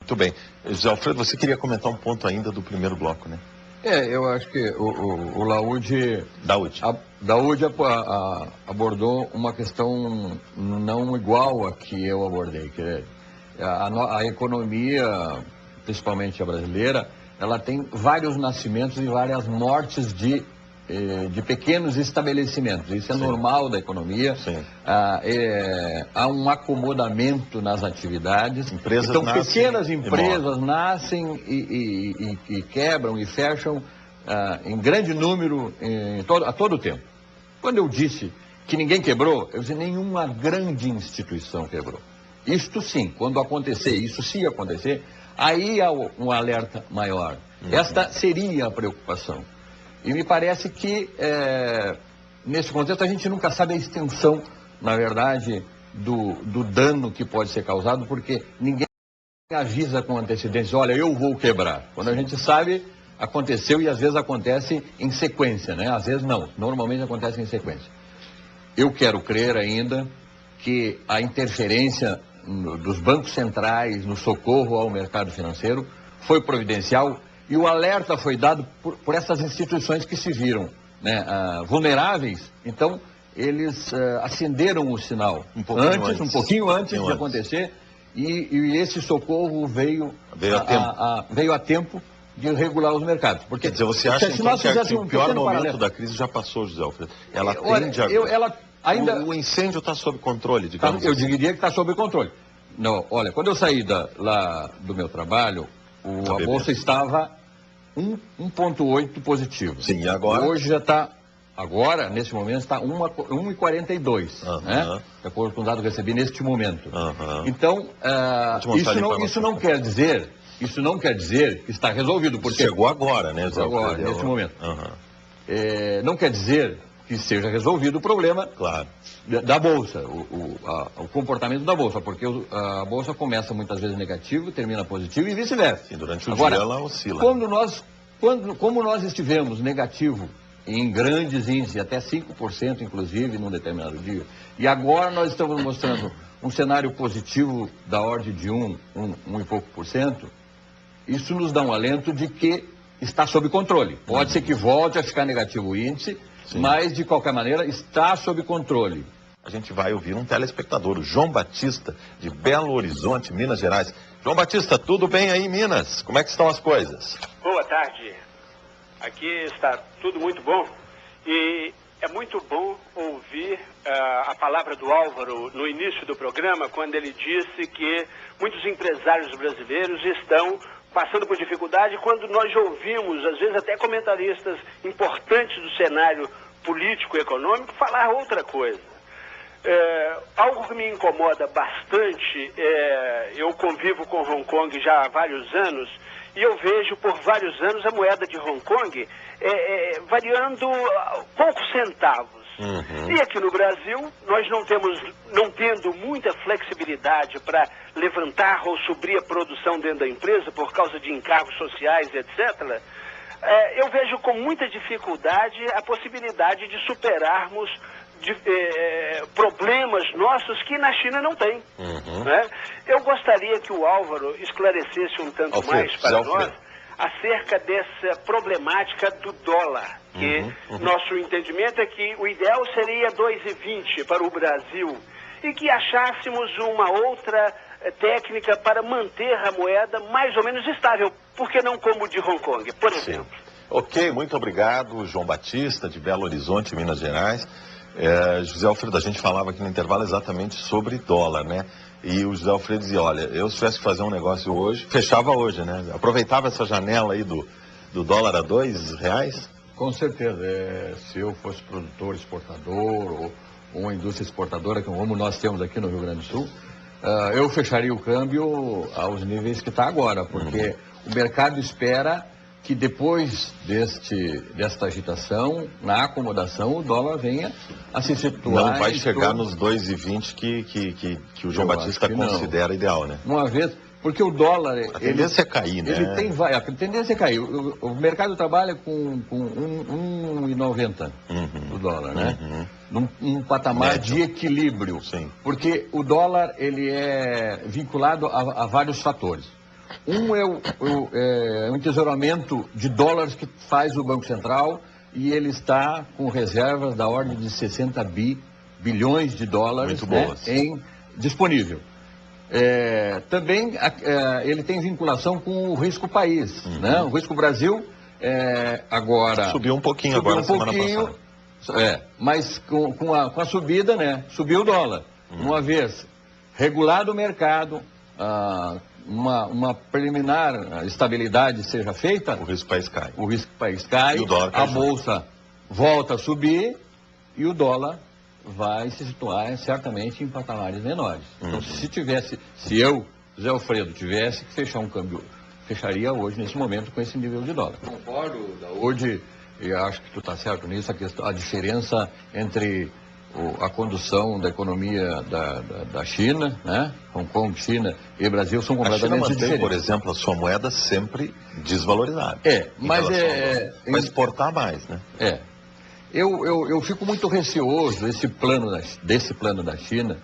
Muito bem. José Alfredo, você queria comentar um ponto ainda do primeiro bloco, né? Eu acho que o Laúde abordou uma questão não igual a que eu abordei. Que a economia, principalmente a brasileira, ela tem vários nascimentos e várias mortes de pequenos estabelecimentos. Isso é normal da economia. Há um acomodamento nas atividades. Então, pequenas empresas nascem e quebram e fecham em grande número a todo tempo. Quando eu disse que ninguém quebrou, eu disse nenhuma grande instituição quebrou. Isto sim, quando acontecer, isso se acontecer, aí há um alerta maior. Esta seria a preocupação. E me parece que, nesse contexto, a gente nunca sabe a extensão, na verdade, do dano que pode ser causado, porque ninguém avisa com antecedência, olha, eu vou quebrar. Quando a gente sabe, aconteceu e às vezes acontece em sequência, né? Às vezes não, normalmente acontece em sequência. Eu quero crer ainda que a interferência dos bancos centrais no socorro ao mercado financeiro foi providencial. E o alerta foi dado por essas instituições que se viram, né, vulneráveis. Então, eles acenderam o sinal um pouquinho antes de acontecer. E esse socorro veio a tempo de regular os mercados. Porque, quer dizer, você acha que o pior momento da crise já passou, José Alfredo? Ela tende a... O incêndio está sob controle, digamos assim. Eu diria que está sob controle. Não, olha, quando eu saí lá do meu trabalho, a Bolsa estava 1,8 positivo. Sim, e agora? Hoje já está, nesse momento, está 1,42, né? De acordo com o dado que recebi neste momento. Então, isso não quer dizer que está resolvido. Porque chegou agora, né? Agora, neste momento. Não quer dizer que seja resolvido o problema da Bolsa, o comportamento da Bolsa, porque a Bolsa começa muitas vezes negativo, termina positivo e vice-versa. E durante o dia ela oscila. Como nós estivemos negativo em grandes índices, até 5% inclusive, num determinado dia, e agora nós estamos mostrando um cenário positivo da ordem de 1 e pouco por cento, isso nos dá um alento de que está sob controle. Pode ser que volte a ficar negativo o índice, mas, de qualquer maneira, está sob controle. A gente vai ouvir um telespectador, o João Batista, de Belo Horizonte, Minas Gerais. João Batista, tudo bem aí em Minas? Como é que estão as coisas? Boa tarde. Aqui está tudo muito bom. E é muito bom ouvir a palavra do Álvaro no início do programa, quando ele disse que muitos empresários brasileiros estão passando por dificuldade, quando nós ouvimos, às vezes até comentaristas importantes do cenário político e econômico, falar outra coisa. Algo que me incomoda bastante, eu convivo com Hong Kong já há vários anos, e eu vejo por vários anos a moeda de Hong Kong variando poucos centavos. E aqui no Brasil, nós não tendo muita flexibilidade para levantar ou subir a produção dentro da empresa por causa de encargos sociais, etc., eu vejo com muita dificuldade a possibilidade de superarmos problemas nossos que na China não tem. Né? Eu gostaria que o Álvaro esclarecesse um tanto mais para nós acerca dessa problemática do dólar, que nosso entendimento é que o ideal seria 2,20 para o Brasil e que achássemos uma outra técnica para manter a moeda mais ou menos estável, porque não como de Hong Kong, por exemplo. Ok, muito obrigado, João Batista, de Belo Horizonte, Minas Gerais. José Alfredo, a gente falava aqui no intervalo exatamente sobre dólar, né? E o José Alfredo dizia, olha, eu se tivesse que fazer um negócio hoje, fechava hoje, né? Aproveitava essa janela aí do dólar a R$2? Com certeza. Se eu fosse produtor, exportador ou uma indústria exportadora, como nós temos aqui no Rio Grande do Sul, eu fecharia o câmbio aos níveis que está agora, porque o mercado espera que depois desta agitação, na acomodação, o dólar venha a se situar... Não vai chegar nos 2,20 que o João Batista considera ideal, né? Uma vez, porque o dólar... A tendência é cair, né? A tendência é cair. O mercado trabalha com 1,90 o dólar, né? Num patamar de equilíbrio. Sim. Porque o dólar, ele é vinculado a vários fatores. Um é o entesouramento de dólares que faz o Banco Central, e ele está com reservas da ordem de 60 bilhões de dólares, né, disponível. Também ele tem vinculação com o risco país, né? O risco Brasil agora subiu um pouquinho agora, semana passada. Mas com a subida, né, subiu o dólar. Uma vez regulado o mercado, uma preliminar estabilidade seja feita, o risco país cai. O risco país cai, a bolsa volta a subir e o dólar vai se situar certamente em patamares menores. Então, se eu, Zé Alfredo, tivesse que fechar um câmbio, fecharia hoje, nesse momento, com esse nível de dólar. Concordo, hoje, eu acho que tu está certo nisso, a diferença entre a condução da economia da China, né? Hong Kong, China e Brasil são completamente diferentes. A China mantém, por exemplo, a sua moeda sempre desvalorizada. Mas vai exportar mais, né? Eu fico muito receoso desse plano da China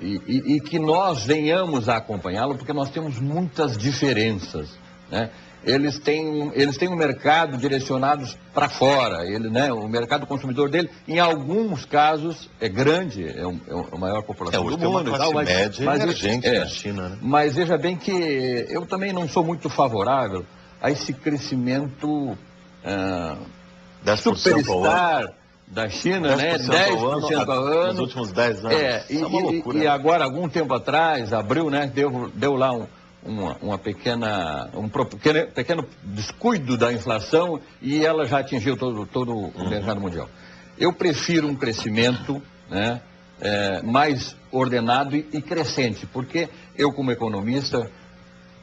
e que nós venhamos a acompanhá-lo, porque nós temos muitas diferenças, né? Eles têm um mercado direcionado para fora, o mercado consumidor dele, em alguns casos, é grande, é a maior população do mundo. Uma classe média emergente na China, né? Mas veja bem que eu também não sou muito favorável a esse crescimento superstar da China, 10% ao ano. Nos últimos 10 anos. É uma loucura. E agora, algum tempo atrás, abril, né, deu lá um pequeno descuido da inflação e ela já atingiu todo o mercado mundial. Eu prefiro um crescimento, né, mais ordenado e crescente, porque eu, como economista,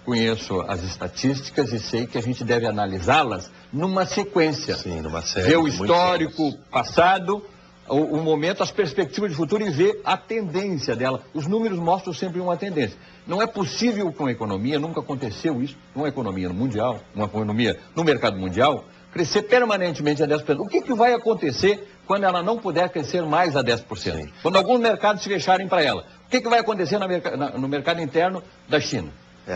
conheço as estatísticas e sei que a gente deve analisá-las numa sequência. Sim, numa série. Ver o histórico passado, o momento, as perspectivas de futuro e ver a tendência dela. Os números mostram sempre uma tendência. Não é possível com a economia, nunca aconteceu isso, uma economia mundial, uma economia no mercado mundial, crescer permanentemente a 10%. O que vai acontecer quando ela não puder crescer mais a 10%? Sim. Quando alguns mercados se fecharem para ela? O que vai acontecer no mercado interno da China?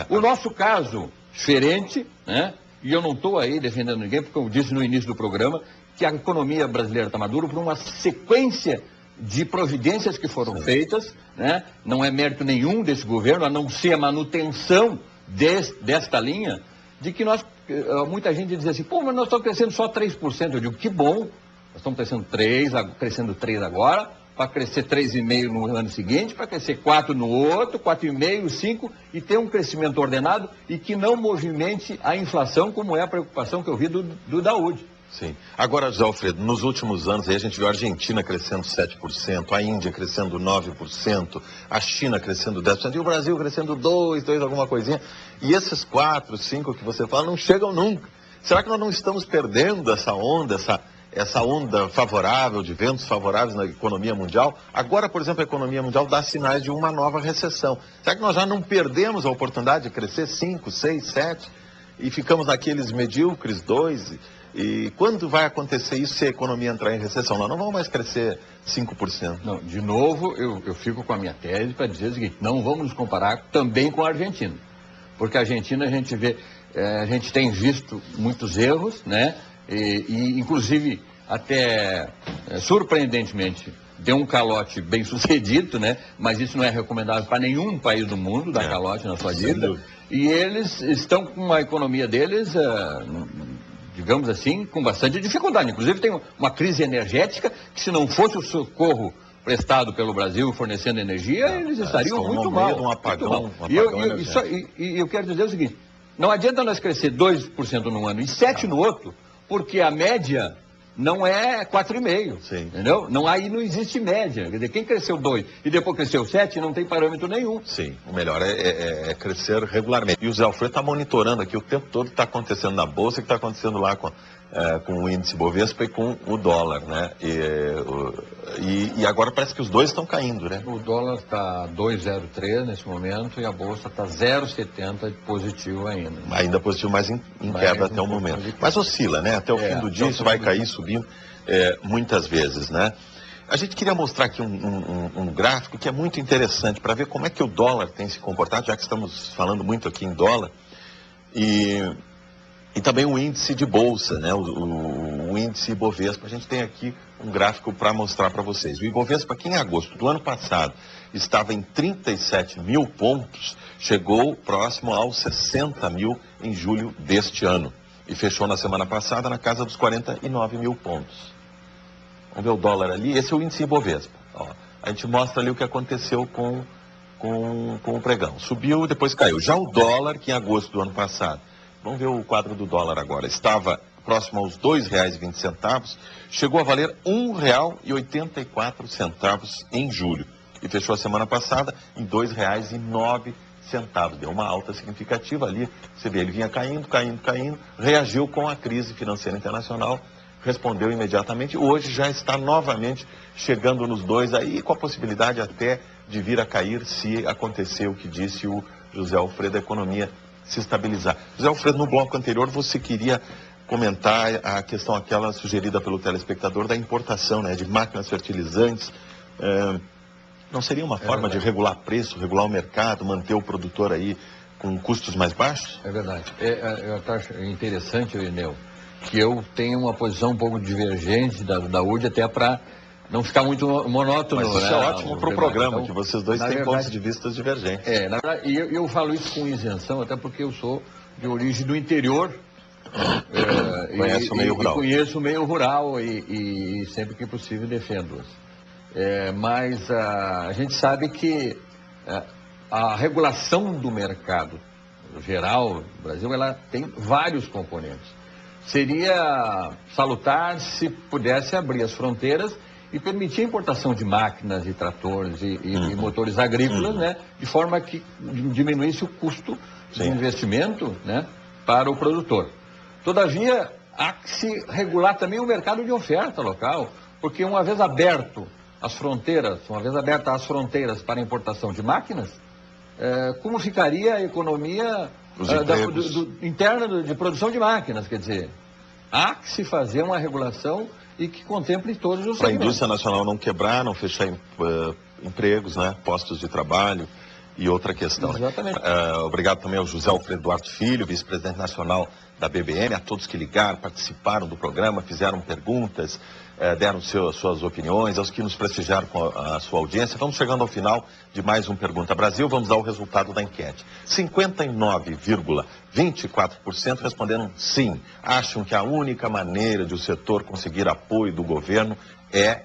O nosso caso, diferente, né? E eu não estou aí defendendo ninguém, porque eu disse no início do programa que a economia brasileira está madura por uma sequência de providências que foram feitas, né? Não é mérito nenhum desse governo, a não ser a manutenção desta linha, de que muita gente diz assim, mas nós estamos crescendo só 3%. Eu digo, que bom, nós estamos crescendo 3 agora, para crescer 3,5% no ano seguinte, para crescer 4% no outro, 4,5%, 5%, e ter um crescimento ordenado e que não movimente a inflação, como é a preocupação que eu vi do Daúde. Sim. Agora, José Alfredo, nos últimos anos aí a gente viu a Argentina crescendo 7%, a Índia crescendo 9%, a China crescendo 10%, e o Brasil crescendo 2%, alguma coisinha. E esses 4%, 5% que você fala não chegam nunca. Será que nós não estamos perdendo essa onda favorável, de ventos favoráveis na economia mundial? Agora, por exemplo, a economia mundial dá sinais de uma nova recessão. Será que nós já não perdemos a oportunidade de crescer 5, 6, 7 e ficamos naqueles medíocres 2%? E quando vai acontecer isso se a economia entrar em recessão? Nós não vamos mais crescer 5%. Não, de novo, eu fico com a minha tese para dizer o seguinte, não vamos nos comparar também com a Argentina. Porque a Argentina a gente tem visto muitos erros, né? E inclusive, até surpreendentemente, deu um calote bem sucedido, né? Mas isso não é recomendável para nenhum país do mundo, dar calote na sua dívida. E eles estão com a economia deles, digamos assim, com bastante dificuldade. Inclusive tem uma crise energética que, se não fosse o socorro prestado pelo Brasil fornecendo energia, eles estariam muito mal. Um apagão e eu quero dizer o seguinte, não adianta nós crescer 2% num ano e 7% no outro, porque a média não é 4,5%, entendeu? Aí não existe média. Quer dizer, quem cresceu 2% e depois cresceu 7% não tem parâmetro nenhum. Sim, o melhor é crescer regularmente. E o Zé Alfredo está monitorando aqui o tempo todo o que está acontecendo na Bolsa, o que está acontecendo lá com o índice Bovespa e com o dólar, né? E agora parece que os dois estão caindo, né? O dólar está 2,03 nesse momento e a Bolsa está 0,70 positivo ainda. Ainda positivo, mas em queda até o momento. Mas oscila, né? Até o fim do dia isso vai cair, subindo muitas vezes, né? A gente queria mostrar aqui um gráfico que é muito interessante para ver como é que o dólar tem se comportado, já que estamos falando muito aqui em dólar, e também o índice de bolsa, né? O índice Ibovespa. A gente tem aqui um gráfico para mostrar para vocês. O Ibovespa, que em agosto do ano passado estava em 37 mil pontos, chegou próximo aos 60 mil em julho deste ano e fechou na semana passada na casa dos 49 mil pontos. Vamos ver o dólar ali, esse é o índice Ibovespa. Ó, a gente mostra ali o que aconteceu com o pregão. Subiu, depois caiu. Já o dólar, que em agosto do ano passado, vamos ver o quadro do dólar agora, estava próximo aos R$ 2,20, chegou a valer R$ 1,84 em julho. E fechou a semana passada em R$ 2,09. Deu uma alta significativa ali. Você vê, ele vinha caindo, reagiu com a crise financeira internacional, respondeu imediatamente, hoje já está novamente chegando nos 2 aí, com a possibilidade até de vir a cair se acontecer o que disse o José Alfredo, a economia se estabilizar. José Alfredo, no bloco anterior você queria comentar a questão aquela sugerida pelo telespectador da importação, né, de máquinas fertilizantes. Não seria uma forma de regular preço, regular o mercado, manter o produtor aí com custos mais baixos? É verdade. Eu acho interessante, Irineu, que eu tenho uma posição um pouco divergente da URD, até para não ficar muito monótono. Mas isso é ótimo para o programa, então, que vocês dois têm verdade, pontos de vista divergentes. Na verdade, e eu falo isso com isenção, até porque eu sou de origem do interior. Conheço o meio rural. Conheço o meio rural e sempre que possível defendo-os. Mas a gente sabe que a regulação do mercado geral do Brasil, ela tem vários componentes. Seria salutar se pudesse abrir as fronteiras e permitir a importação de máquinas e tratores e motores agrícolas, né, de forma que diminuísse o custo de investimento, né, para o produtor. Todavia, há que se regular também o mercado de oferta local, porque uma vez abertas as fronteiras para a importação de máquinas, como ficaria a economia interna de produção de máquinas? Quer dizer, há que se fazer uma regulação e que contemple todos os segmentos. Para a indústria nacional não quebrar, não fechar empregos, né, postos de trabalho e outra questão. Exatamente. Obrigado também ao José Alfredo Duarte Filho, vice-presidente nacional da BBN, a todos que ligaram, participaram do programa, fizeram perguntas, deram suas opiniões, aos que nos prestigiaram com a sua audiência. Vamos chegando ao final de mais um Pergunta Brasil, vamos dar o resultado da enquete. 59,24% responderam sim, acham que a única maneira de o setor conseguir apoio do governo é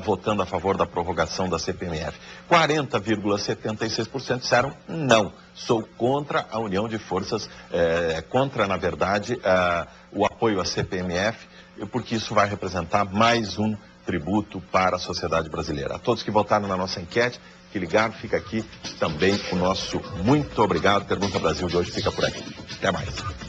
votando a favor da prorrogação da CPMF. 40,76% disseram não, sou contra a união de forças, contra, na verdade, o apoio à CPMF, porque isso vai representar mais um tributo para a sociedade brasileira. A todos que votaram na nossa enquete, que ligaram, fica aqui também o nosso muito obrigado. Pergunta Brasil de hoje fica por aqui. Até mais.